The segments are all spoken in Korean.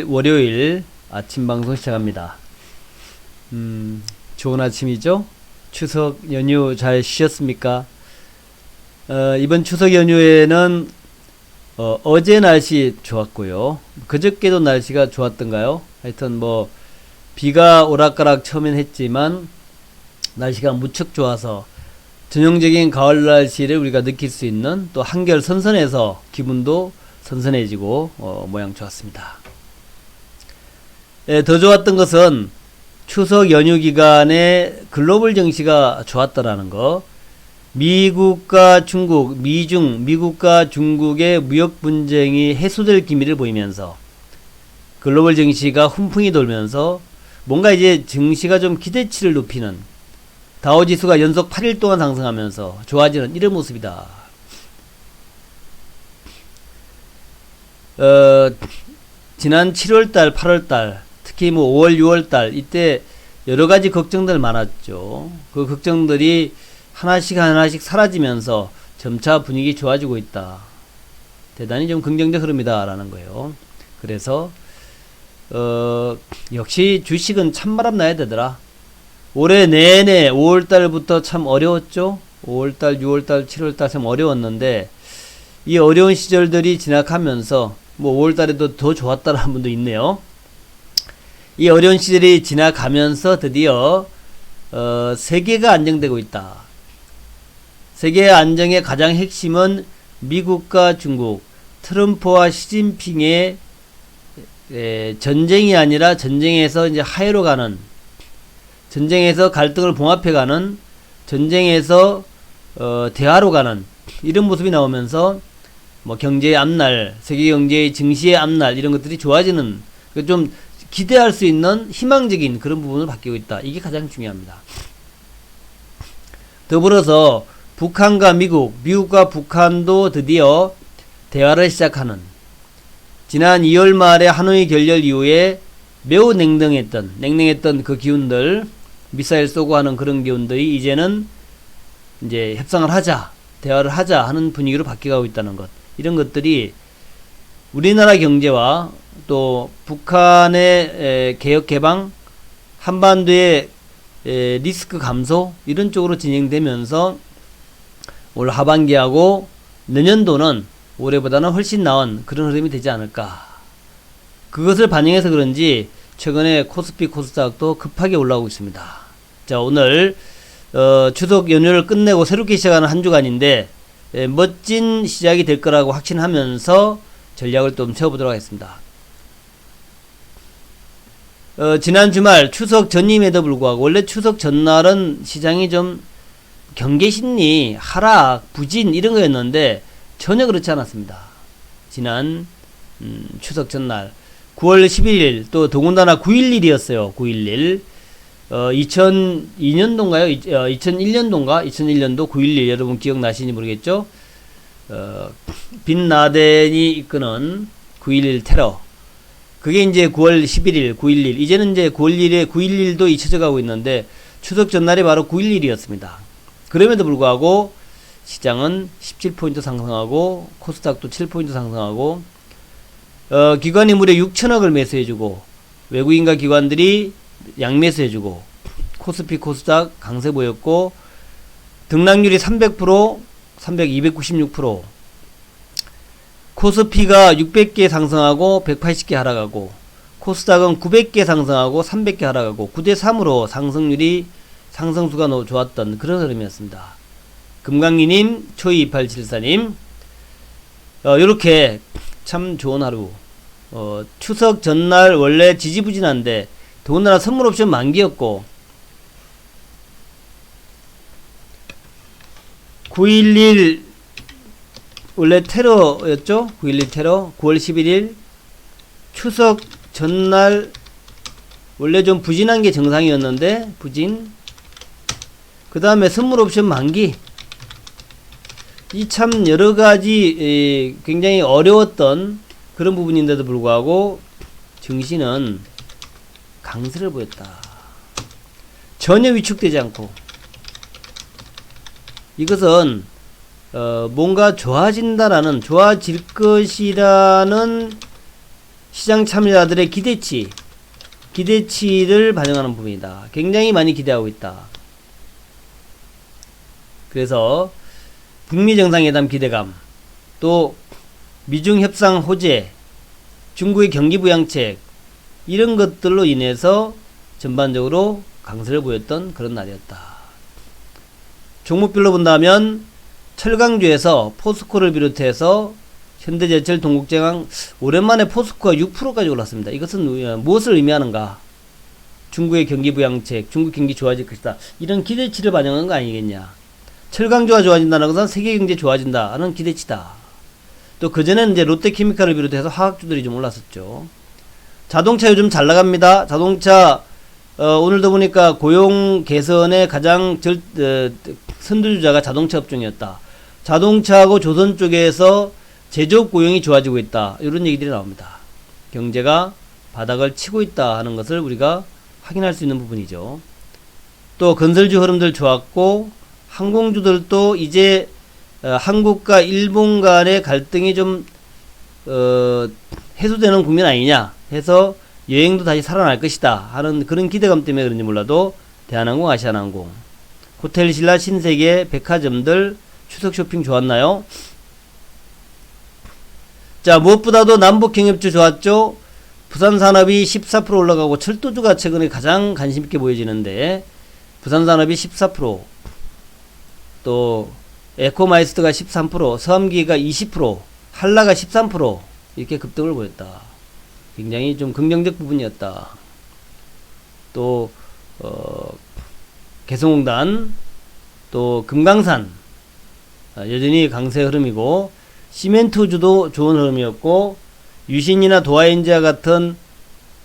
월요일 아침 방송 시작합니다. 좋은 아침이죠? 추석 연휴 잘 쉬셨습니까? 이번 추석 연휴에는 어제 날씨 좋았고요. 그저께도 날씨가 좋았던가요? 하여튼 뭐 비가 오락가락 처음엔 했지만 날씨가 무척 좋아서 전형적인 가을 날씨를 우리가 느낄 수 있는, 또 한결 선선해서 기분도 선선해지고 모양 좋았습니다. 더 좋았던 것은 추석 연휴 기간에 글로벌 증시가 좋았다라는 거. 미국과 중국, 미국과 중국의 무역 분쟁이 해소될 기미를 보이면서 글로벌 증시가 훈풍이 돌면서 뭔가 이제 증시가 좀 기대치를 높이는, 다우지수가 연속 8일 동안 상승하면서 좋아지는 이런 모습이다. 지난 7월달, 8월달, 특히 뭐 5월, 6월달 이때 여러가지 걱정들 많았죠. 그 걱정들이 하나씩 사라지면서 점차 분위기 좋아지고 있다. 대단히 좀 긍정적 흐름이다 라는 거예요. 그래서 역시 주식은 찬바람 나야 되더라. 올해 내내 5월달부터 참 어려웠죠. 5월달, 6월달, 7월달 참 어려웠는데 이 어려운 시절들이 지나가면서 뭐 5월달에도 더 좋았다라는 분도 있네요. 이 어려운 시절이 지나가면서 드디어 세계가 안정되고 있다. 세계의 안정의 가장 핵심은 미국과 중국, 트럼프와 시진핑의 전쟁이 아니라 전쟁에서 이제 화해로 가는, 전쟁에서 갈등을 봉합해가는, 전쟁에서 대화로 가는 이런 모습이 나오면서 뭐 경제의 앞날, 세계 경제의 증시의 앞날 이런 것들이 좋아지는, 좀 기대할 수 있는 희망적인 그런 부분을 바뀌고 있다. 이게 가장 중요합니다. 더불어서 북한과 미국과 북한도 드디어 대화를 시작하는, 지난 2월 말에 하노이 결렬 이후에 매우 냉랭했던 그 기운들, 미사일 쏘고 하는 그런 기운들이 이제는 이제 협상을 하자, 대화를 하자 하는 분위기로 바뀌어가고 있다는 것. 이런 것들이 우리나라 경제와 또 북한의 개혁 개방, 한반도의 리스크 감소 이런 쪽으로 진행되면서 올 하반기하고 내년도는 올해보다는 훨씬 나은 그런 흐름이 되지 않을까. 그것을 반영해서 그런지 최근에 코스피 코스닥도 급하게 올라오고 있습니다. 자, 오늘 추석 연휴를 끝내고 새롭게 시작하는 한 주간인데 멋진 시작이 될 거라고 확신하면서 전략을 좀 세워보도록 하겠습니다. 지난 주말 추석 전임에도 불구하고, 원래 추석 전날은 시장이 좀 경계심리, 하락, 부진 이런 거였는데 전혀 그렇지 않았습니다. 지난 추석 전날 9월 11일 또 더군다나 9.11이었어요. 9.11 2002년도인가요? 2001년도인가? 2001년도 9.11 여러분 기억나시는지 모르겠죠? 빈 라덴이 이끄는 9.11 테러, 그게 이제 9월 11일 9.11, 이제는 이제 9월 1일에 9.11도 잊혀져 가고 있는데 추석 전날이 바로 9.11이었습니다. 그럼에도 불구하고 시장은 17포인트 상승하고 코스닥도 7포인트 상승하고 기관이 무려 6천억을 매수해주고 외국인과 기관들이 양매수해주고 코스피 코스닥 강세 보였고 등락률이 300%, 296%, 코스피가 600개 상승하고 180개 하락하고 코스닥은 900개 상승하고 300개 하락하고 9대3으로 상승수가 너무 좋았던 그런 흐름이었습니다. 금강리님, 초이2874님, 요렇게 참 좋은 하루. 추석 전날 원래 지지부진한데 더군다나 선물 옵션 만기였고 9.11 원래 테러였죠. 9.11 테러 9월 11일 추석 전날 원래 좀 부진한 게 정상이었는데 부진, 그 다음에 선물 옵션 만기, 이 참 여러가지 굉장히 어려웠던 그런 부분인데도 불구하고 증시는 강세를 보였다. 전혀 위축되지 않고, 이것은 뭔가 좋아질 것이라는 시장 참여자들의 기대치를 반영하는 부분이다. 굉장히 많이 기대하고 있다. 그래서 북미 정상회담 기대감, 또 미중 협상 호재, 중국의 경기 부양책, 이런 것들로 인해서 전반적으로 강세를 보였던 그런 날이었다. 종목별로 본다면 철강주에서 포스코를 비롯해서 현대제철, 동국제강, 오랜만에 포스코가 6%까지 올랐습니다. 이것은 무엇을 의미하는가? 중국의 경기 부양책, 중국 경기 좋아질 것이다. 이런 기대치를 반영한 거 아니겠냐? 철강주가 좋아진다는 것은 세계 경제 좋아진다 하는 기대치다. 또 그전에는 이제 롯데케미칼을 비롯해서 화학주들이 좀 올랐었죠. 자동차 요즘 잘 나갑니다. 자동차 오늘도 보니까 고용 개선의 가장 선두주자가 자동차 업종이었다. 자동차하고 조선 쪽에서 제조업 고용이 좋아지고 있다. 이런 얘기들이 나옵니다. 경제가 바닥을 치고 있다 하는 것을 우리가 확인할 수 있는 부분이죠. 또 건설주 흐름들 좋았고, 항공주들도 이제 한국과 일본 간의 갈등이 좀 해소되는 국면 아니냐 해서 여행도 다시 살아날 것이다 하는 그런 기대감 때문에 그런지 몰라도 대한항공, 아시아나항공, 호텔 신라, 신세계, 백화점들 추석 쇼핑 좋았나요? 자, 무엇보다도 남북경협주 좋았죠. 부산산업이 14% 올라가고, 철도주가 최근에 가장 관심있게 보여지는데 부산산업이 14%, 또 에코마이스터가 13%, 서암기가 20%, 한라가 13% 이렇게 급등을 보였다. 굉장히 좀 긍정적 부분이었다. 또 개성공단, 또 금강산 여전히 강세 흐름이고, 시멘트주도 좋은 흐름이었고, 유신이나 도화엔지와 같은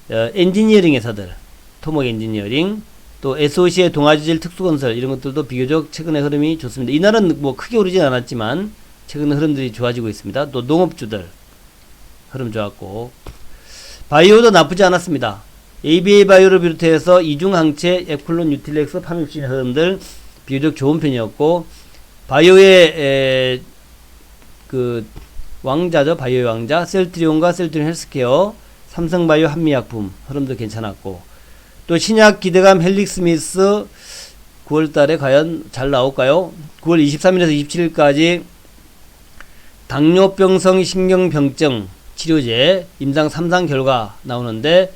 엔지니어링 회사들, 토목 엔지니어링, 또 SOC의 동아지질 특수건설, 이런 것들도 비교적 최근의 흐름이 좋습니다. 이날은 뭐 크게 오르진 않았지만 최근 흐름들이 좋아지고 있습니다. 또 농업주들 흐름 좋았고, 바이오도 나쁘지 않았습니다. ABA 바이오를 비롯해서 이중항체, 에콜론, 뉴틸렉스, 파미옵신 흐름들 비교적 좋은 편이었고, 바이오의 그 왕자죠. 바이오의 왕자, 셀트리온과 셀트리온 헬스케어, 삼성바이오, 한미약품 흐름도 괜찮았고, 또 신약 기대감 헬릭스미스 9월달에 과연 잘 나올까요? 9월 23일에서 27일까지 당뇨병성 신경병증 치료제 임상 3상 결과 나오는데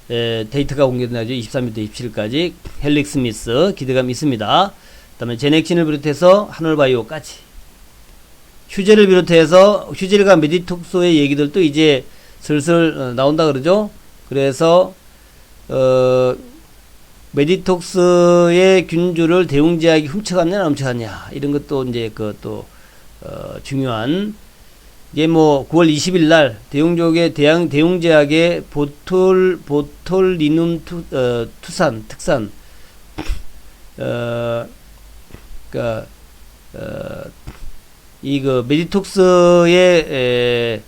데이터가 공개되나죠. 23일부터 27일까지 헬릭스미스 기대감 있습니다. 그 다음에 제넥신을 비롯해서 한올바이오까지, 휴젤을 비롯해서 휴젤과 메디톡스의 얘기들도 이제 슬슬 나온다 그러죠. 그래서 메디톡스의 균주를 대웅제약이 훔쳐갔냐 안 훔쳐갔냐, 이런 것도 이제 그것도 중요한, 이게 뭐 9월 20일 날 대웅제약의 보톨리눔 투산 특산 그 메디톡스의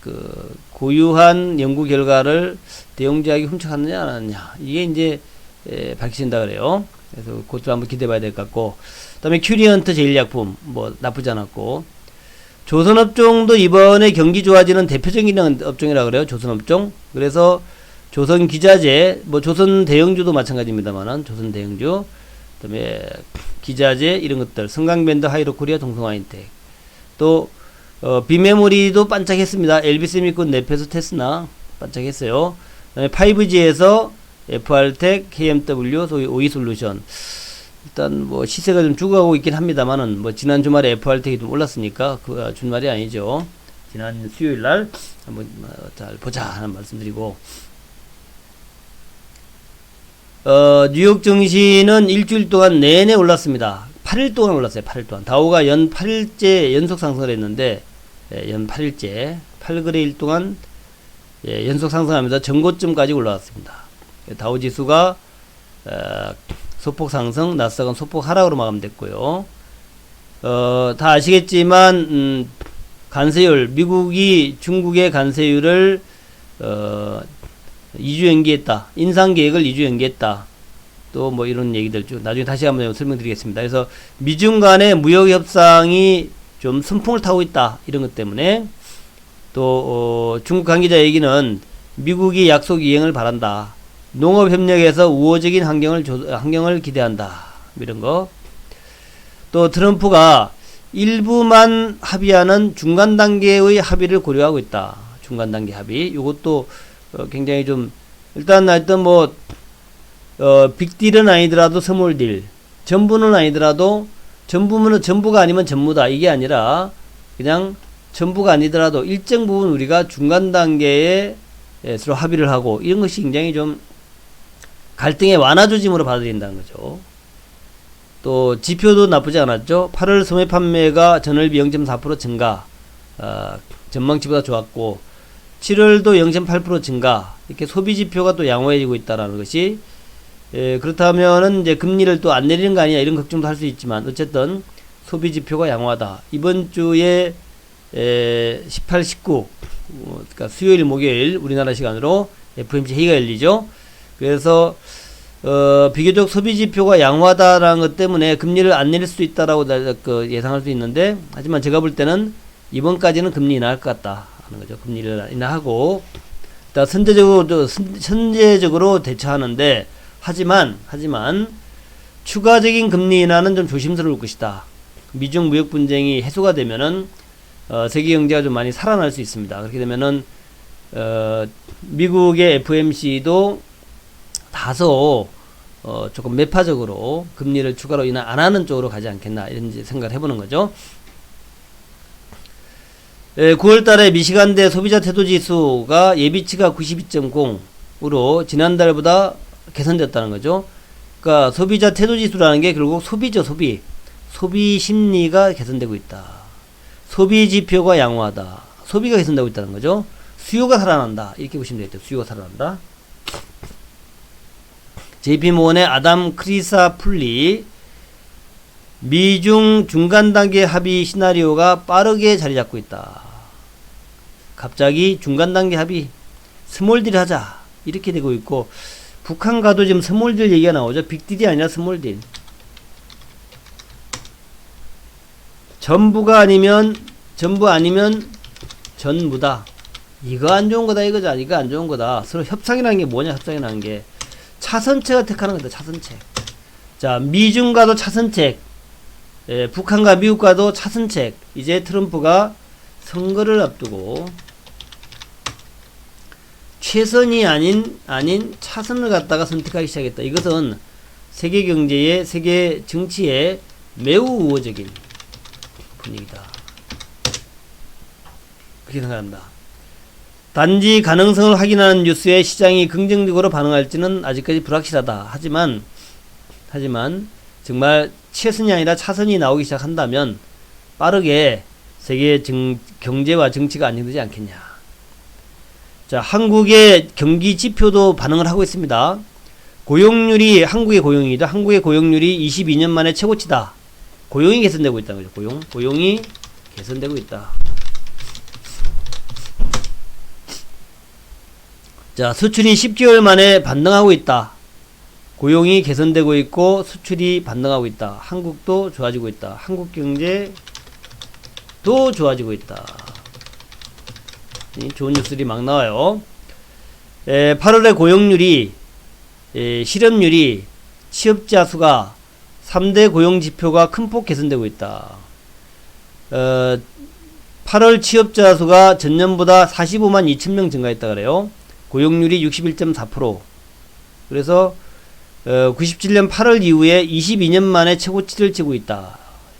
그 고유한 연구 결과를 대웅제약이 훔쳐갔느냐 안 왔느냐, 이게 이제 밝혀진다 그래요. 그래서 그것도 한번 기대해봐야 될 것 같고, 그 다음에 큐리언트 제일약품 뭐 나쁘지 않았고, 조선업종도 이번에 경기 좋아지는 대표적인 업종이라 그래요. 조선업종. 그래서 조선기자재, 뭐 조선대형주도 마찬가지입니다만은 조선대형주, 그 다음에 기자재 이런 것들, 성강밴드, 하이로코리아, 동성화인텍, 또 비메모리도 반짝했습니다. LB세미콘, 네페소, 테스나 반짝했어요. 그 다음에 5G에서 FR텍, KMW, 소위 오이솔루션, 일단 뭐 시세가 좀 죽어가고 있긴 합니다만은, 뭐 지난 주말에 FR텍이 좀 올랐으니까 그 준말이 아니죠. 지난 수요일날 한번 잘 보자 하는 말씀드리고, 뉴욕 증시는 일주일 동안 내내 올랐습니다. 8일 동안 올랐어요. 8일 동안. 다우가 연 8일째 연속 상승을 했는데, 연 8일째 8거래일 동안 연속 상승하면서 전고점까지 올라왔습니다. 다우 지수가 소폭 상승, 나스닥은 소폭 하락으로 마감됐고요. 다 아시겠지만 관세율, 미국이 중국의 관세율을 2주 연기했다. 인상 계획을 2주 연기했다. 또 뭐 이런 얘기들 쭉 나중에 다시 한번 설명드리겠습니다. 그래서 미중 간의 무역 협상이 좀 선풍을 타고 있다. 이런 것 때문에 또 중국 관계자 얘기는 미국이 약속 이행을 바란다. 농업협력에서 우호적인 환경을 기대한다. 이런 거. 또 트럼프가 일부만 합의하는 중간 단계의 합의를 고려하고 있다. 중간 단계 합의. 이것도 굉장히 좀 일단 뭐 빅딜은 아니더라도 스몰딜, 전부는 아니더라도 전부가 아니면 전무다. 이게 아니라 그냥 전부가 아니더라도 일정 부분 우리가 중간 단계에 서로 합의를 하고 이런 것이 굉장히 좀 갈등의 완화 조짐으로 받아들인다는 거죠. 또 지표도 나쁘지 않았죠. 8월 소매 판매가 전월비 0.4% 증가, 전망치보다 좋았고 7월도 0.8% 증가. 이렇게 소비 지표가 또 양호해지고 있다라는 것이 그렇다면은 이제 금리를 또 안 내리는 거 아니냐 이런 걱정도 할 수 있지만 어쨌든 소비 지표가 양호하다. 이번 주에 18, 19 그러니까 수요일, 목요일 우리나라 시간으로 FOMC 회의가 열리죠. 그래서 비교적 소비 지표가 양호하다라는 것 때문에 금리를 안 내릴 수 있다라고 예상할 수 있는데 하지만 제가 볼 때는 이번까지는 금리 인하할 것 같다 하는 거죠. 금리를 인하하고 일단 선제적으로 대처하는데 하지만 추가적인 금리 인하는 좀 조심스러울 것이다. 미중 무역 분쟁이 해소가 되면은 세계 경제가 좀 많이 살아날 수 있습니다. 그렇게 되면은 미국의 FOMC도 다소 조금 매파적으로 금리를 추가로 인하 안 하는 쪽으로 가지 않겠나 이런 생각을 해보는 거죠. 9월 달에 미시간대 소비자 태도 지수가 예비치가 92.0으로 지난달보다 개선됐다는 거죠. 그러니까 소비자 태도 지수라는 게 결국 소비죠, 소비. 소비 심리가 개선되고 있다. 소비 지표가 양호하다. 소비가 개선되고 있다는 거죠. 수요가 살아난다. 이렇게 보시면 되겠죠. 수요가 살아난다. JP모건의 아담 크리사풀리 미중 중간 단계 합의 시나리오가 빠르게 자리 잡고 있다. 갑자기 중간 단계 합의 스몰딜 하자 이렇게 되고 있고 북한과도 지금 스몰딜 얘기가 나오죠. 빅딜이 아니라 스몰딜. 전부 아니면 전무다. 이거 안 좋은 거다 이거죠. 이거 안 좋은 거다. 서로 협상이라는 게 뭐냐? 협상이라는 게 차선책을 택하는 거다. 차선책. 자, 미중과도 차선책. 북한과 미국과도 차선책. 이제 트럼프가 선거를 앞두고 최선이 아닌 차선을 갖다가 선택하기 시작했다. 이것은 세계 경제의 세계 정치에 매우 우호적인 분위기다. 그렇게 생각합니다. 단지 가능성을 확인하는 뉴스에 시장이 긍정적으로 반응할지는 아직까지 불확실하다. 하지만 정말 최선이 아니라 차선이 나오기 시작한다면 빠르게 세계 경제와 정치가 안정되지 않겠냐. 자, 한국의 경기 지표도 반응을 하고 있습니다. 고용률이 한국의 고용률이 22년 만에 최고치다. 고용이 개선되고 있다는 거죠. 고용이 개선되고 있다. 자, 수출이 10개월 만에 반등하고 있다. 고용이 개선되고 있고 수출이 반등하고 있다. 한국도 좋아지고 있다. 한국 경제도 좋아지고 있다. 좋은 뉴스들이 막 나와요. 8월에 고용률이 실업률이 취업자 수가 3대 고용지표가 큰 폭 개선되고 있다. 8월 취업자 수가 전년보다 45만 2천명 증가했다 그래요. 고용률이 61.4%. 그래서 97년 8월 이후에 22년 만에 최고치를 치고 있다.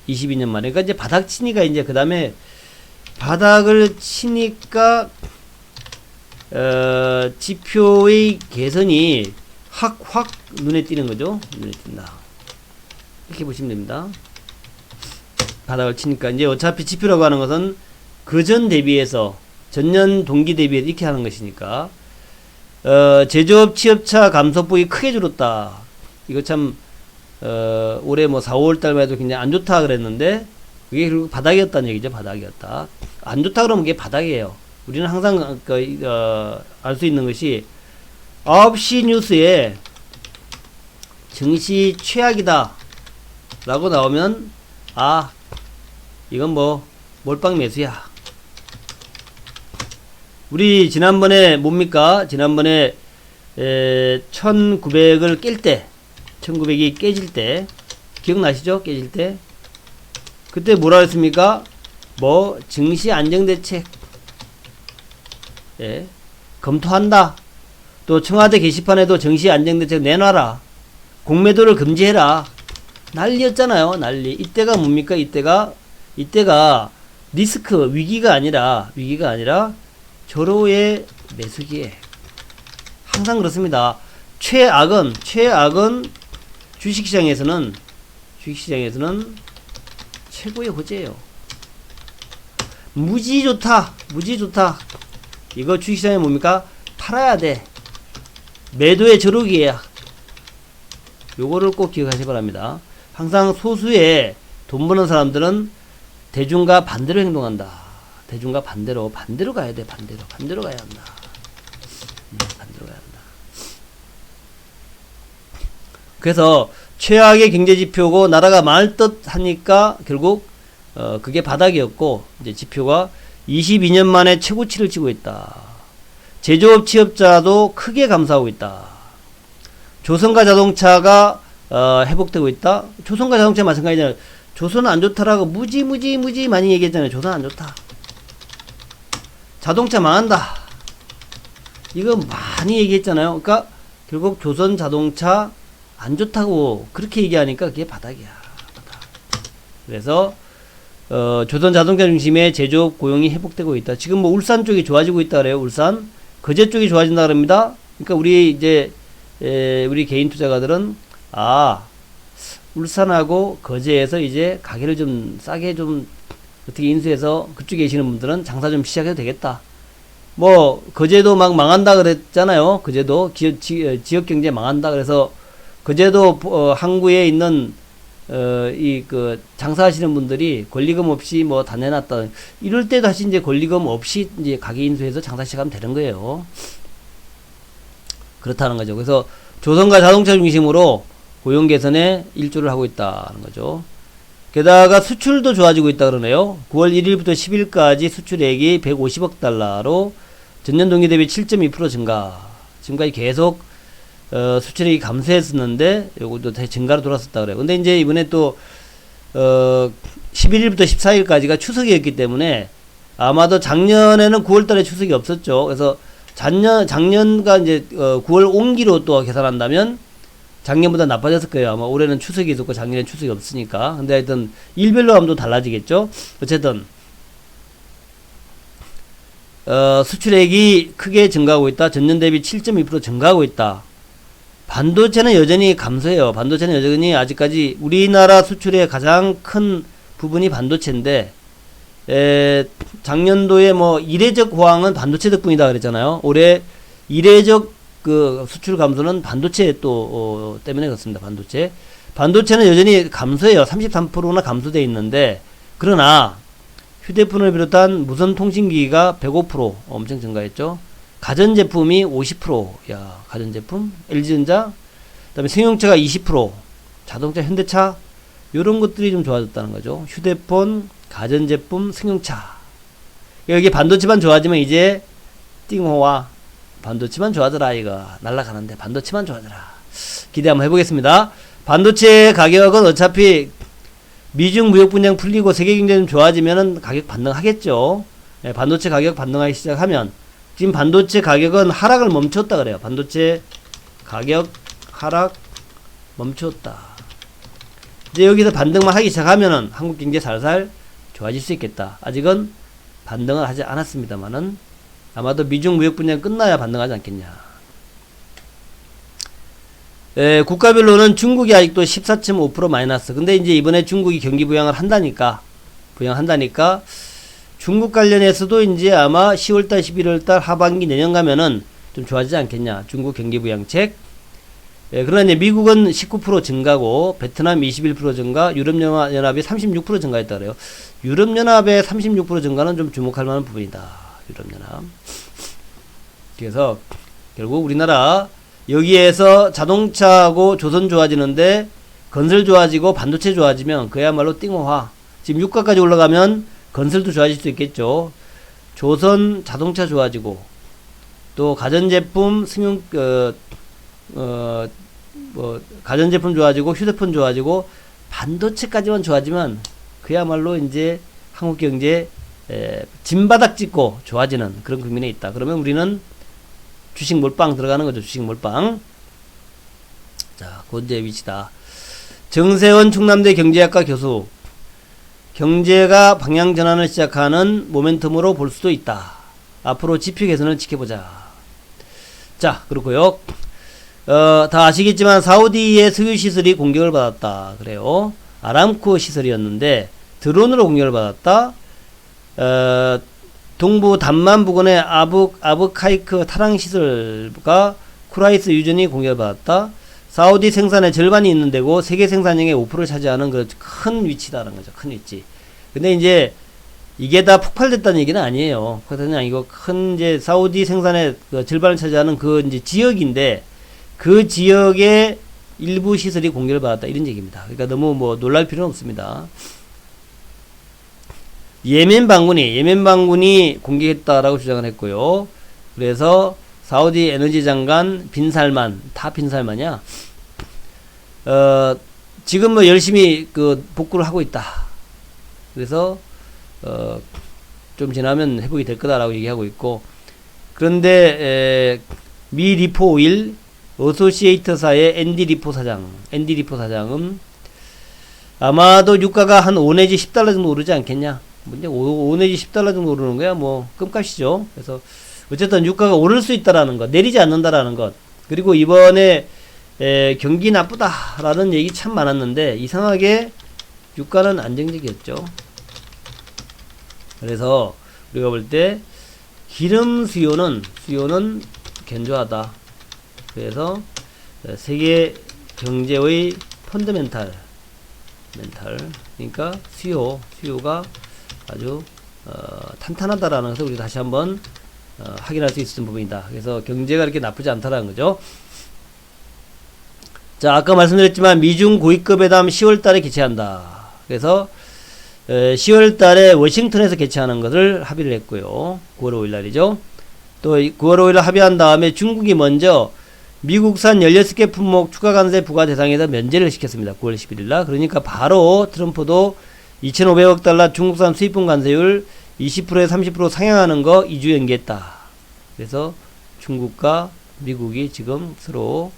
22년 만에. 그러니까 이제 바닥 치니까 이제 그 다음에 바닥을 치니까 지표의 개선이 확 눈에 띄는 거죠. 눈에 띈다. 이렇게 보시면 됩니다. 바닥을 치니까 이제 어차피 지표라고 하는 것은 그전 대비해서 전년 동기 대비해서 이렇게 하는 것이니까 제조업 취업차 감소폭이 크게 줄었다. 이거 참 올해 뭐 4, 5월 달만 해도 굉장히 안 좋다 그랬는데 그게 결국 바닥이었다는 얘기죠. 바닥이었다. 안 좋다 그러면 그게 바닥이에요. 우리는 항상 알 수 있는 것이 9시 뉴스에 증시 최악이다 라고 나오면 이건 뭐 몰빵 매수야. 우리 지난번에 뭡니까? 지난번에 1900을 깰 때, 1900이 깨질 때, 기억나시죠? 깨질 때. 그때 뭐라 했습니까? 뭐, 증시 안정대책, 예, 검토한다. 또 청와대 게시판에도 증시 안정대책 내놔라. 공매도를 금지해라. 난리였잖아요. 난리. 이때가 뭡니까? 이때가 리스크, 위기가 아니라 절호의 매수기에. 항상 그렇습니다. 최악은 주식시장에서는 최고의 호재예요. 무지 좋다. 이거 주식시장에 뭡니까? 팔아야 돼. 매도의 절호기야. 요거를 꼭 기억하시기 바랍니다. 항상 소수의 돈 버는 사람들은 대중과 반대로 행동한다. 대중과 반대로 가야 돼. 반대로 가야 한다. 반대로 가야 한다. 그래서 최악의 경제지표고 나라가 망할 듯 하니까 결국 그게 바닥이었고 이제 지표가 22년 만에 최고치를 치고 있다. 제조업 취업자도 크게 감소하고 있다. 조선과 자동차가 회복되고 있다. 조선과 자동차 마찬가지잖아요. 조선은 안 좋다라고 무지 많이 얘기했잖아요. 조선 안 좋다. 자동차 망한다. 이거 많이 얘기했잖아요. 그러니까 결국 조선 자동차 안 좋다고 그렇게 얘기하니까 그게 바닥이야. 바닥. 그래서 조선 자동차 중심의 제조업 고용이 회복되고 있다. 지금 뭐 울산 쪽이 좋아지고 있다 그래요. 울산 거제 쪽이 좋아진다 그럽니다. 그러니까 우리 개인 투자가들은 울산하고 거제에서 이제 가게를 좀 싸게 좀 어떻게 인수해서 그쪽에 계시는 분들은 장사 좀 시작해도 되겠다. 뭐 거제도 막 망한다 그랬잖아요. 거제도 지역 경제 망한다. 그래서 거제도 항구에 있는 장사하시는 분들이 권리금 없이 뭐 다 내놨다. 이럴 때 다시 이제 권리금 없이 이제 가게 인수해서 장사 시작하면 되는 거예요. 그렇다는 거죠. 그래서 조선과 자동차 중심으로 고용 개선에 일조를 하고 있다는 거죠. 게다가 수출도 좋아지고 있다 그러네요. 9월 1일부터 10일까지 수출액이 150억 달러로 전년 동기 대비 7.2% 증가. 지금까지 계속 수출액이 감소했었는데 요것도 다시 증가로 돌았었다 그래요. 근데 이제 이번에 또 11일부터 14일까지가 추석이었기 때문에 아마도 작년에는 9월 달에 추석이 없었죠. 그래서 작년과 이제 9월 온기로 또 계산한다면 작년보다 나빠졌을 거예요. 아마 올해는 추석이 있었고 작년엔 추석이 없으니까. 근데 하여튼 일별로 하면 또 달라지겠죠. 어쨌든 수출액이 크게 증가하고 있다. 전년 대비 7.2% 증가하고 있다. 반도체는 여전히 감소해요. 반도체는 여전히 아직까지 우리나라 수출의 가장 큰 부분이 반도체인데 작년도에 뭐 이례적 호황은 반도체 덕분이다 그랬잖아요. 올해 이례적 그 수출 감소는 반도체 또 때문에 그렇습니다. 반도체는 여전히 감소해요. 33%나 감소돼 있는데 그러나 휴대폰을 비롯한 무선 통신기기가 105% 엄청 증가했죠. 가전제품이 50%. 야, 가전제품 LG전자 그다음에 승용차가 20%, 자동차 현대차 요런 것들이 좀 좋아졌다는 거죠. 휴대폰, 가전제품, 승용차. 여기 반도체만 좋아지면 이제 띵호와 반도체만 좋아져라. 이거 날라가는데 반도체만 좋아져라. 기대 한번 해보겠습니다. 반도체 가격은 어차피 미중 무역 분쟁 풀리고 세계 경제 좀 좋아지면은 가격 반등하겠죠. 네, 반도체 가격 반등하기 시작하면 지금 반도체 가격은 하락을 멈췄다 그래요. 반도체 가격 하락 멈췄다. 이제 여기서 반등만 하기 시작하면은 한국 경제 살살 좋아질 수 있겠다. 아직은 반등을 하지 않았습니다만은 아마도 미중 무역 분쟁 끝나야 반등하지 않겠냐. 국가별로는 중국이 아직도 14.5% 마이너스. 근데 이제 이번에 중국이 경기 부양을 한다니까 중국 관련해서도 이제 아마 10월달, 11월달 하반기 내년 가면은 좀 좋아지지 않겠냐. 중국 경기 부양책. 그러나 이제 미국은 19% 증가고 베트남 21% 증가, 유럽연합이 36% 증가했다 그래요. 유럽연합의 36% 증가는 좀 주목할 만한 부분이다. 유럽연합. 그래서 결국 우리나라 여기에서 자동차하고 조선 좋아지는데 건설 좋아지고 반도체 좋아지면 그야말로 띵호화. 지금 유가까지 올라가면 건설도 좋아질 수 있겠죠. 조선 자동차 좋아지고 또 가전제품 가전제품 좋아지고 휴대폰 좋아지고 반도체까지만 좋아지면 그야말로 이제 한국 경제 진바닥 찍고 좋아지는 그런 국면에 있다. 그러면 우리는 주식 몰빵 들어가는 거죠. 주식 몰빵. 자, 그제 위치다. 정세원 충남대 경제학과 교수. 경제가 방향 전환을 시작하는 모멘텀으로 볼 수도 있다. 앞으로 지표 개선을 지켜보자. 자, 그렇고요. 다 아시겠지만 사우디의 석유 시설이 공격을 받았다. 그래요. 아람코 시설이었는데 드론으로 공격을 받았다. 동부 담만 부근의 아브카이크 타랑 시설과 쿠라이스 유전이 공격을 받았다. 사우디 생산의 절반이 있는 데고 세계 생산량의 5%를 차지하는 그 큰 위치다라는 거죠. 큰 위치. 근데 이제 이게 다 폭발됐다는 얘기는 아니에요. 그렇다는 아니고 큰 이제 사우디 생산의 그 절반을 차지하는 그 이제 지역인데 그 지역의 일부 시설이 공격을 받았다 이런 얘기입니다. 그러니까 너무 뭐 놀랄 필요는 없습니다. 예멘 반군이 공격했다라고 주장을 했고요. 그래서 사우디 에너지 장관 다 빈살만이야. 지금 뭐 열심히 그 복구를 하고 있다. 그래서 좀 지나면 회복이 될 거다라고 얘기하고 있고, 그런데 미 리포 오일 어소시에이트사의 앤디 리포 사장은 아마도 유가가 한 5 내지 10달러 정도 오르지 않겠냐. 근데 5 내지 10달러 정도 오르는 거야 뭐 끔값이죠. 그래서 어쨌든 유가가 오를 수 있다라는 것, 내리지 않는다라는 것. 그리고 이번에 경기 나쁘다라는 얘기 참 많았는데 이상하게 유가는 안정적이었죠. 그래서 우리가 볼 때 기름 수요는 견조하다. 그래서 세계 경제의 펀더멘탈 그러니까 수요가 아주 탄탄하다라는 것을 우리 다시 한번 확인할 수 있었던 부분이다. 그래서 경제가 이렇게 나쁘지 않다라는 거죠. 자, 아까 말씀드렸지만 미중 고위급 회담 10월달에 개최한다. 그래서 10월달에 워싱턴에서 개최하는 것을 합의를 했고요. 9월 5일날이죠. 또 9월 5일 합의한 다음에 중국이 먼저 미국산 16개 품목 추가 관세 부과 대상에서 면제를 시켰습니다. 9월 11일날. 그러니까 바로 트럼프도 2,500억 달러 중국산 수입품 관세율 20%에서 30% 상향하는 거 2주 연기했다. 그래서 중국과 미국이 지금 서로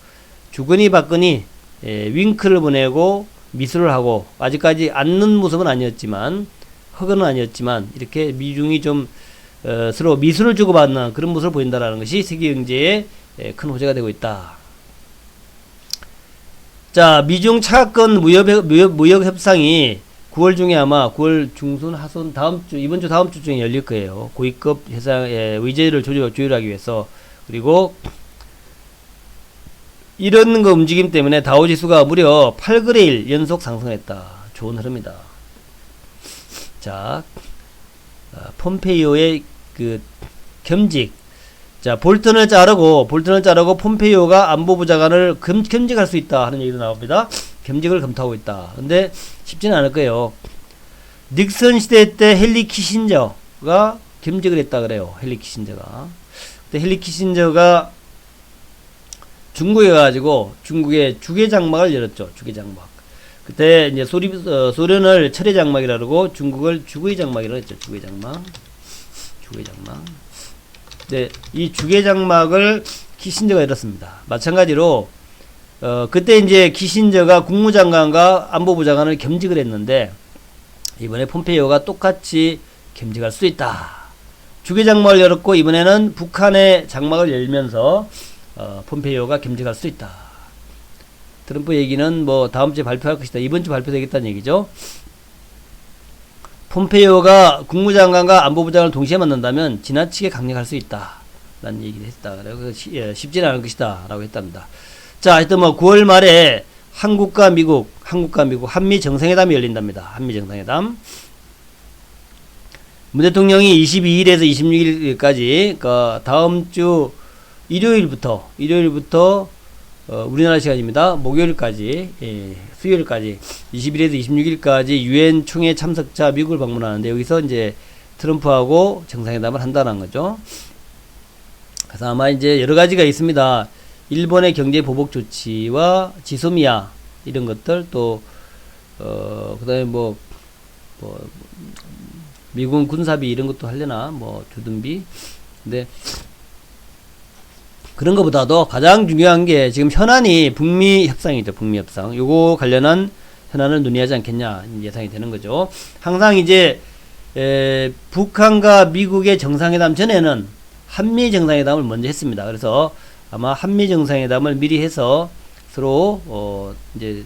주거니 받거니 윙크를 보내고 미술을 하고, 아직까지 앉는 모습은 아니었지만 허그는 아니었지만 이렇게 미중이 좀 서로 미술을 주고받는 그런 모습을 보인다라는 것이 세계 경제에 큰 호재가 되고 있다. 자, 미중 차가권 무역 협상이 9월 중에 아마 9월 중순 하순 이번 주 다음 주 중에 열릴 거예요. 고위급 회사의 의제를 조율하기 위해서. 그리고 이런 거 움직임 때문에 다우지수가 무려 8거래일 연속 상승했다. 좋은 흐름이다. 자, 폼페이오의 그 겸직. 자, 볼턴을 자르고 폼페이오가 안보부 장관을 겸직할 수 있다 하는 얘기도 나옵니다. 겸직을 검토하고 있다. 근데 쉽지는 않을 거예요. 닉슨 시대 때 헨리 키신저가 겸직을 했다 그래요. 헨리 키신저가. 근데 헨리 키신저가 중국에 가가지고 중국의 주계장막을 열었죠. 주계장막. 그때 이제 소련을 철의장막이라 그러고 중국을 주계장막이라고 했죠. 주계장막. 네, 이 주계장막을 키신저가 열었습니다. 마찬가지로 그때 이제 키신저가 국무장관과 안보부 장관을 겸직을 했는데 이번에 폼페이오가 똑같이 겸직할 수 있다. 주계장막을 열었고 이번에는 북한의 장막을 열면서 폼페이오가 겸직할 수 있다. 트럼프 얘기는 뭐 다음 주에 발표할 것이다. 이번 주 발표되겠다는 얘기죠. 폼페이오가 국무장관과 안보부장을 동시에 만난다면 지나치게 강력할 수 있다. 라는 얘기를 했다. 그래서 쉽지는 않을 것이다. 라고 했답니다. 자, 하여튼 뭐 9월 말에 한국과 미국 한미 정상회담이 열린답니다. 한미 정상회담. 문 대통령이 22일에서 26일까지 다음 주 일요일부터 우리나라 시간입니다. 목요일까지, 수요일까지 21일에서 26일까지 유엔 총회 참석자 미국을 방문하는데 여기서 이제 트럼프하고 정상회담을 한다는 거죠. 그래서 아마 이제 여러 가지가 있습니다. 일본의 경제 보복 조치와 지소미아 이런 것들 또 그다음에 뭐 미군 군사비 이런 것도 하려나 뭐 주둔비. 근데 그런 것보다도 가장 중요한 게 지금 현안이 북미 협상이죠. 북미 협상. 요거 관련한 현안을 논의하지 않겠냐 예상이 되는 거죠. 항상 이제 북한과 미국의 정상회담 전에는 한미 정상회담을 먼저 했습니다. 그래서 아마 한미 정상회담을 미리 해서 서로 이제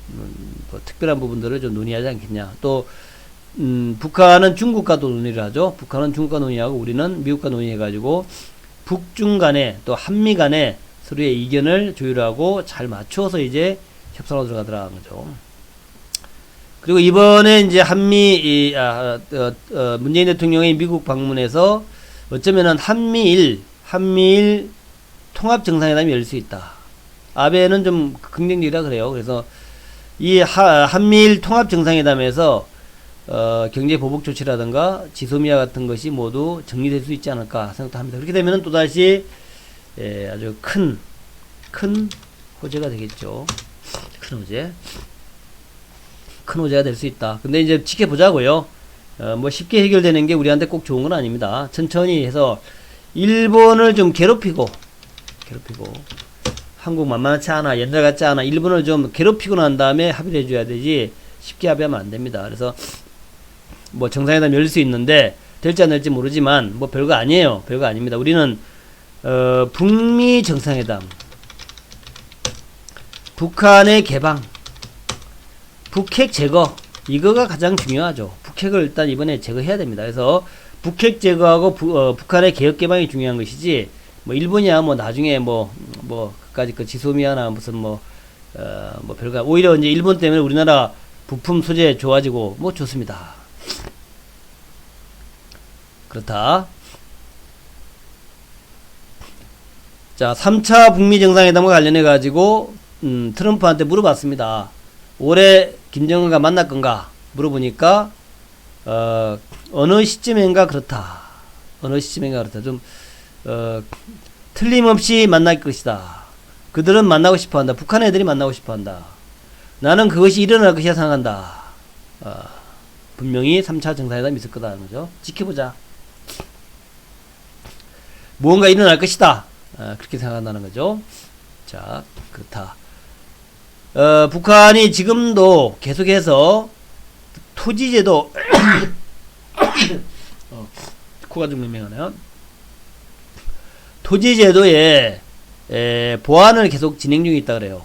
뭐 특별한 부분들을 좀 논의하지 않겠냐. 또 북한은 중국과도 논의를 하죠. 북한은 중국과 논의하고 우리는 미국과 논의해가지고 북중 간에 또 한미 간에 서로의 의견을 조율하고 잘 맞추어서 이제 협상으로 들어가더라는 거죠. 그리고 이번에 이제 문재인 대통령의 미국 방문에서 어쩌면은 한미일 통합 정상회담이 열릴 수 있다. 아베는 좀 긍정적이라 그래요. 그래서 이 한미일 통합 정상회담에서 경제 보복 조치라든가 지소미아 같은 것이 모두 정리될 수 있지 않을까 생각도 합니다. 그렇게 되면은 또다시 아주 큰 호재가 되겠죠. 큰 호재가 될 수 있다. 근데 이제 지켜보자고요. 뭐 쉽게 해결되는 게 우리한테 꼭 좋은 건 아닙니다. 천천히 해서 일본을 좀 괴롭히고 한국 만만치 않아, 옛날 같지 않아, 일본을 좀 괴롭히고 난 다음에 합의를 해줘야 되지 쉽게 합의하면 안 됩니다. 그래서 뭐 정상회담 열릴 수 있는데 될지 안 될지 모르지만 뭐 별거 아니에요. 별거 아닙니다. 우리는 북미 정상회담, 북한의 개방, 북핵 제거 이거가 가장 중요하죠. 북핵을 일단 이번에 제거해야 됩니다. 그래서 북핵 제거하고 북한의 개혁 개방이 중요한 것이지 뭐 일본이야 뭐 나중에 뭐 그까지 그 지소미아나 무슨 뭐 별거 오히려 이제 일본 때문에 우리나라 부품 소재 좋아지고 뭐 좋습니다. 그렇다. 자, 3차 북미 정상회담과 관련해 가지고 트럼프한테 물어봤습니다. 올해 김정은과 만날 건가 물어보니까 어느 시점인가 그렇다. 좀 틀림없이 만날 것이다. 그들은 만나고 싶어한다. 북한 애들이 만나고 싶어한다. 나는 그것이 일어날 것이라 생각한다. 분명히 3차 정상회담이 있을 거다는 거죠. 지켜보자. 무언가 일어날 것이다. 그렇게 생각한다는 거죠. 자, 그렇다. 북한이 지금도 계속해서 토지제도 코가 좀 맹맹하네요. 토지제도에 보완을 계속 진행 중에 있다 그래요.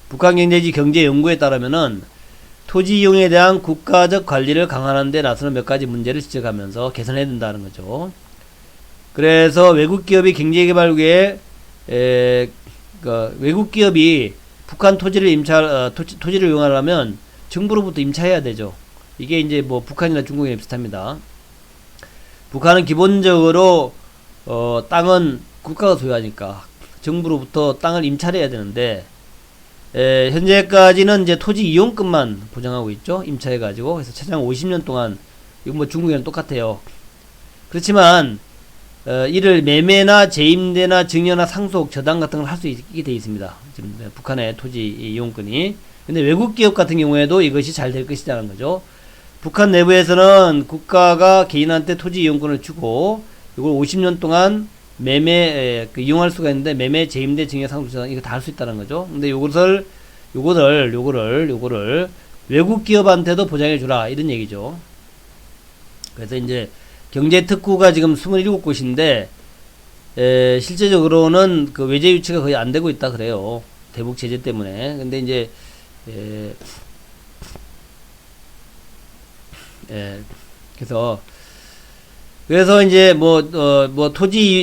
북한경제지 경제연구에 따르면은 토지 이용에 대한 국가적 관리를 강화하는 데 나서는 몇 가지 문제를 지적하면서 개선해야 된다는 거죠. 그래서 외국 기업이 경제개발국에 외국 기업이 북한 토지를 토지를 이용하려면 정부로부터 임차해야 되죠. 이게 이제 뭐 북한이나 중국이랑 비슷합니다. 북한은 기본적으로 땅은 국가가 소유하니까 정부로부터 땅을 임차를 해야 되는데 현재까지는 이제 토지 이용권만 보장하고 있죠. 임차해가지고. 그래서 최장 50년 동안, 이건 뭐 중국이랑 똑같아요. 그렇지만, 이를 매매나 재임대나 증여나 상속, 저당 같은 걸 할 수 있게 되어 있습니다. 지금 북한의 토지 이용권이. 근데 외국 기업 같은 경우에도 이것이 잘 될 것이라는 거죠. 북한 내부에서는 국가가 개인한테 토지 이용권을 주고, 이걸 50년 동안 이용할 수가 있는데, 매매, 재임대, 증여, 상속, 저당, 이거 다 할 수 있다는 거죠. 근데 요거를 외국 기업한테도 보장해 주라, 이런 얘기죠. 그래서 이제, 경제특구가 지금 27곳인데, 실제적으로는 그 외제 유치가 거의 안 되고 있다 그래요. 대북 제재 때문에. 근데 이제, 그래서 이제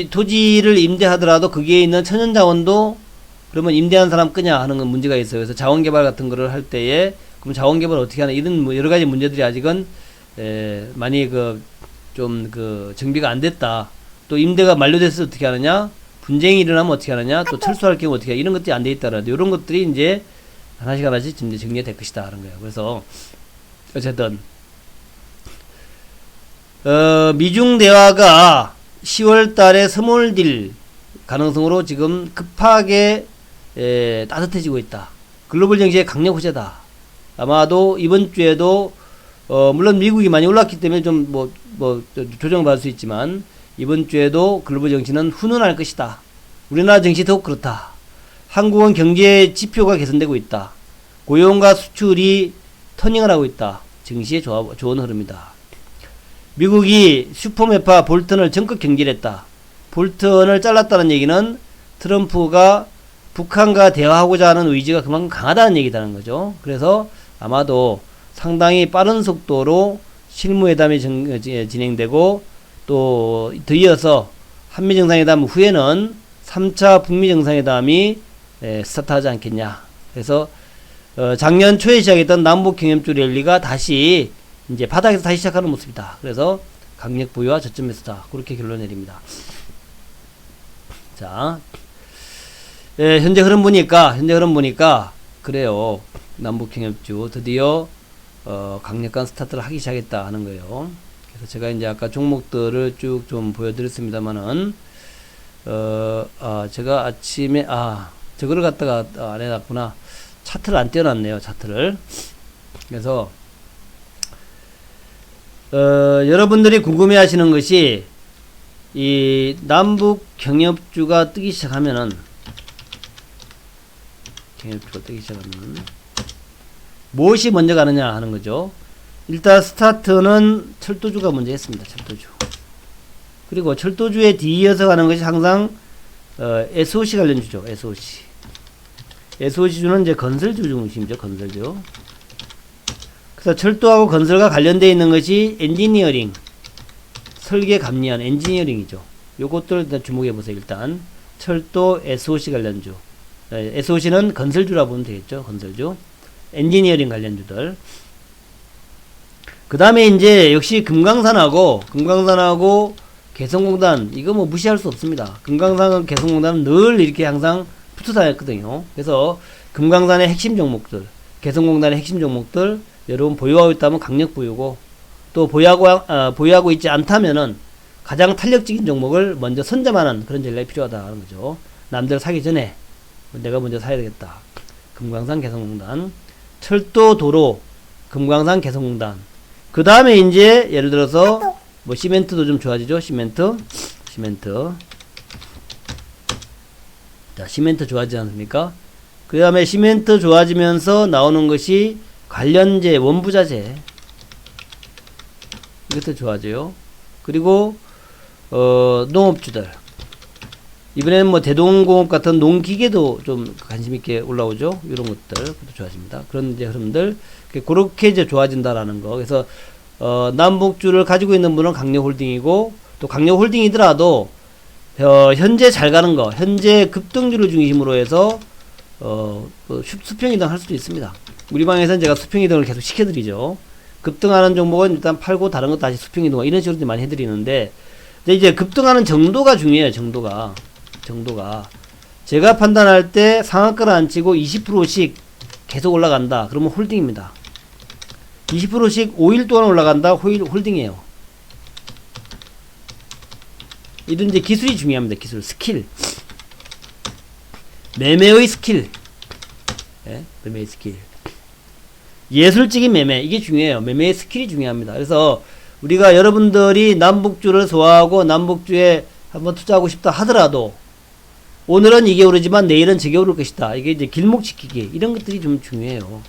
토지를 임대하더라도 거기에 있는 천연자원도 그러면 임대한 사람 끄냐 하는 건 문제가 있어요. 그래서 자원개발 같은 거를 할 때에 그럼 자원개발 어떻게 하나 이런 뭐 여러 가지 문제들이 아직은 많이 정비가 안 됐다. 또 임대가 만료됐을 때 어떻게 하느냐? 분쟁이 일어나면 어떻게 하느냐? 또 철수할 경우 어떻게 하느냐? 이런 것들이 안 돼 있다라는데 이런 것들이 이제 하나씩 정리가 될 것이다 하는 거예요. 그래서 어쨌든 미중 대화가 10월 달에 스몰딜 가능성으로 지금 급하게 따뜻해지고 있다. 글로벌 정치의 강력 호재다. 아마도 이번 주에도 물론 미국이 많이 올랐기 때문에 좀 조정받을 수 있지만 이번 주에도 글로벌 정치는 훈훈할 것이다. 우리나라 정치 더욱 그렇다. 한국은 경제 지표가 개선되고 있다. 고용과 수출이 터닝을 하고 있다. 증시에 좋은 흐름이다. 미국이 슈퍼매파 볼턴을 적극 경질했다. 볼턴을 잘랐다는 얘기는 트럼프가 북한과 대화하고자 하는 의지가 그만큼 강하다는 얘기다는 거죠. 그래서 아마도 상당히 빠른 속도로 실무회담이 진행되고 또 뒤이어서 한미정상회담 후에는 3차 북미정상회담이 스타트하지 않겠냐. 그래서 작년 초에 시작했던 남북경협주 랠리가 다시 이제 바닥에서 다시 시작하는 모습이다. 그래서 강력 보유와 저점 매수다. 그렇게 결론 내립니다. 자, 현재 흐름 보니까 그래요. 남북경협주 드디어 강력한 스타트를 하기 시작했다 하는 거예요. 그래서 제가 이제 아까 종목들을 쭉 좀 보여드렸습니다만은 제가 아침에 저거를 갖다가 안 해놨구나. 차트를 안 띄워놨네요. 차트를. 그래서 여러분들이 궁금해 하시는 것이 이 남북 경협주가 뜨기 시작하면은 무엇이 먼저 가느냐 하는 거죠. 일단 스타트는 철도주가 먼저 했습니다. 철도주. 그리고 철도주에 뒤이어서 가는 것이 항상 SOC 관련주죠. SOC주는 이제 건설주 중심이죠. 건설주. 그래서 철도하고 건설과 관련되어 있는 것이 엔지니어링, 설계 감리한 엔지니어링이죠. 요것들 일단 주목해 보세요. 일단 철도 SOC 관련주. SOC는 건설주라 보면 되겠죠. 건설주. 엔지니어링 관련주들. 그 다음에 이제 역시 금강산하고 개성공단, 이거 뭐 무시할 수 없습니다. 금강산, 개성공단은 늘 이렇게 항상 붙어 다녔거든요. 그래서 금강산의 핵심 종목들, 개성공단의 핵심 종목들, 여러분 보유하고 있다면 강력 보유고, 또 보유하고 있지 않다면은 가장 탄력적인 종목을 먼저 선점하는 그런 전략이 필요하다는 거죠. 남들 사기 전에 내가 먼저 사야 되겠다. 금강산, 개성공단, 철도, 도로, 금강산, 개성공단. 그 다음에 이제 예를 들어서 뭐 시멘트도 좀 좋아지죠. 시멘트. 자, 시멘트 좋아지지 않습니까? 그 다음에 시멘트 좋아지면서 나오는 것이 관련재, 원부자재. 이것도 좋아져요. 그리고 농업주들. 이번에는 뭐 대동공업 같은 농기계도 좀 관심 있게 올라오죠. 이런 것들 그것도 좋아집니다. 그런 이제 흐름들 그렇게 이제 좋아진다라는 거. 그래서 남북주를 가지고 있는 분은 강력홀딩이고, 또 강력홀딩이더라도 현재 잘 가는 거, 현재 급등주를 중심으로 해서 수평이동 할 수도 있습니다. 우리 방에서는 제가 수평이동을 계속 시켜드리죠. 급등하는 종목은 일단 팔고 다른 거 다시 수평이동 이런 식으로 많이 해드리는데, 이제 급등하는 정도가 중요해요. 정도가 제가 판단할 때 상한가를 안 치고 20%씩 계속 올라간다. 그러면 홀딩입니다. 20%씩 5일 동안 올라간다. 홀딩이에요. 이런 이제 기술이 중요합니다. 기술, 스킬. 매매의 스킬. 예? 매매의 스킬. 예술적인 매매. 이게 중요해요. 매매의 스킬이 중요합니다. 그래서 우리가 여러분들이 남북주를 좋아하고 남북주에 한번 투자하고 싶다 하더라도 오늘은 이게 오르지만 내일은 저게 오를 것이다. 이게 이제 길목 지키기. 이런 것들이 좀 중요해요.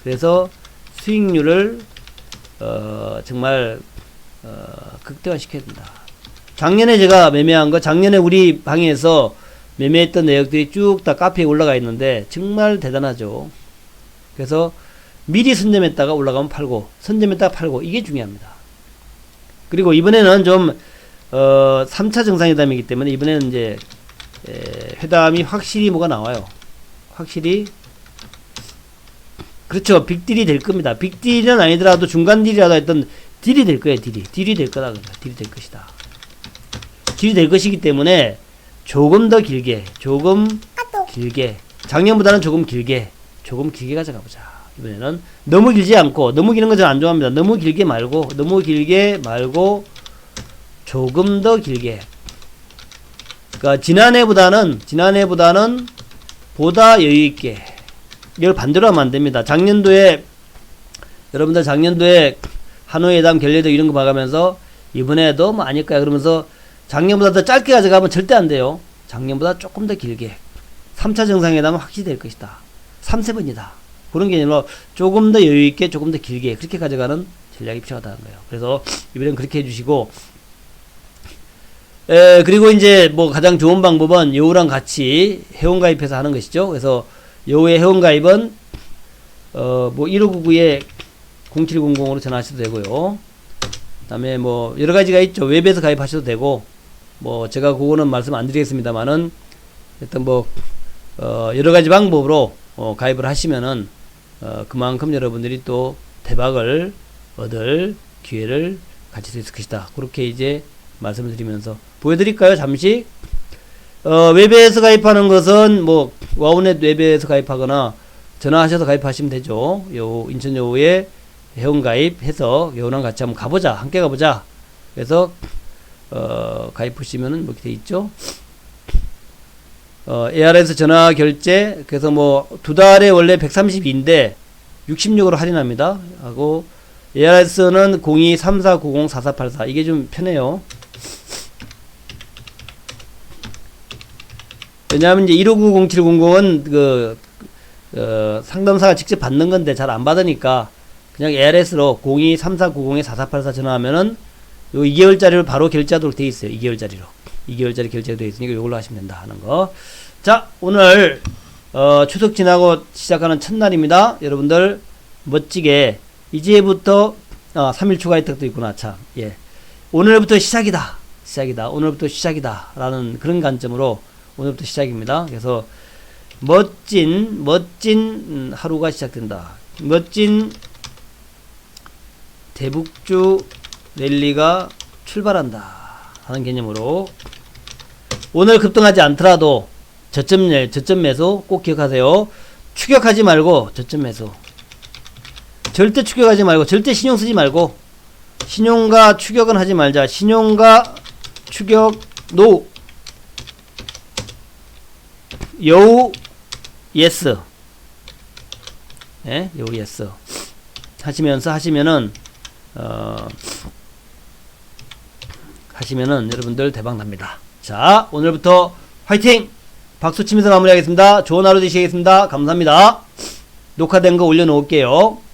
그래서 수익률을 정말 극대화시켜야 된다. 작년에 제가 매매한 거, 작년에 우리 방에서 매매했던 내역들이 쭉 다 카페에 올라가 있는데 정말 대단하죠. 그래서 미리 선점했다가 올라가면 팔고, 선점했다가 팔고, 이게 중요합니다. 그리고 이번에는 좀 3차 정상회담이기 때문에 이번에는 이제 회담이 확실히 뭐가 나와요. 확실히, 그렇죠. 빅딜이 될 겁니다. 빅딜은 아니더라도 중간 딜이라도 했던 딜이 될 거예요. 딜이 될 거다. 딜이 될 것이다. 딜이 될 것이기 때문에 조금 더 길게, 작년보다는 조금 길게 가져가보자. 이번에는 너무 길지 않고, 너무 기는 건 저는 안 좋아합니다. 너무 길게 말고, 조금 더 길게. 그러니까 지난해보다는 보다 여유있게. 이걸 반대로 하면 안 됩니다. 여러분들 작년도에 하노이 회담 결례도 이런 거 봐가면서 이번에도 뭐 아닐까요? 그러면서 작년보다 더 짧게 가져가면 절대 안 돼요. 작년보다 조금 더 길게. 3차 정상회담은 확실히 될 것이다. 3세번이다. 그런 개념으로 조금 더 여유있게, 조금 더 길게, 그렇게 가져가는 전략이 필요하다는 거예요. 그래서 이번엔 그렇게 해주시고, 그리고 이제 뭐 가장 좋은 방법은 여우랑 같이 회원가입해서 하는 것이죠. 그래서 여우의 회원가입은, 1599에 0700으로 전화하셔도 되고요. 그 다음에 뭐 여러 가지가 있죠. 웹에서 가입하셔도 되고, 뭐 제가 그거는 말씀 안 드리겠습니다만은, 일단 뭐, 여러 가지 방법으로 가입을 하시면은, 그만큼 여러분들이 또 대박을 얻을 기회를 가질 수 있을 것이다. 그렇게 이제 말씀을 드리면서 보여드릴까요? 잠시. 웹에서 가입하는 것은 뭐 와우넷 웹에서 가입하거나 전화하셔서 가입하시면 되죠. 인천 여우의 회원 가입해서 여우랑 같이 한번 가보자, 함께 가보자. 그래서 가입하시면은 이렇게 돼 있죠. ARS 전화 결제, 그래서 뭐, 2달에 원래 132인데, 66으로 할인합니다. 하고, ARS는 0234904484. 이게 좀 편해요. 왜냐하면 이제 159070은 상담사가 직접 받는 건데 잘 안 받으니까, 그냥 ARS로 0234904484 전화하면은, 요 2개월짜리로 바로 결제하도록 돼 있어요. 2개월짜리로. 2개월짜리 결제가 되어 있으니까 이걸로 하시면 된다 하는 거. 자, 오늘 추석 지나고 시작하는 첫날입니다. 여러분들 멋지게 이제부터 3일 추가 혜택도 있구나. 참. 예. 오늘부터 시작이다. 오늘부터 시작이다. 라는 그런 관점으로 오늘부터 시작입니다. 그래서 멋진 하루가 시작된다. 멋진 대북주 랠리가 출발한다 하는 개념으로 오늘 급등하지 않더라도 저점 매수 꼭 기억하세요. 추격하지 말고 저점 매수. 절대 추격하지 말고, 절대 신용 쓰지 말고, 신용과 추격은 하지 말자. 신용과 추격 노. 여우 예스. 예? 여우 예스. 하시면은 여러분들 대박 납니다. 자, 오늘부터 화이팅! 박수 치면서 마무리하겠습니다. 좋은 하루 되시겠습니다. 감사합니다. 녹화된 거 올려놓을게요.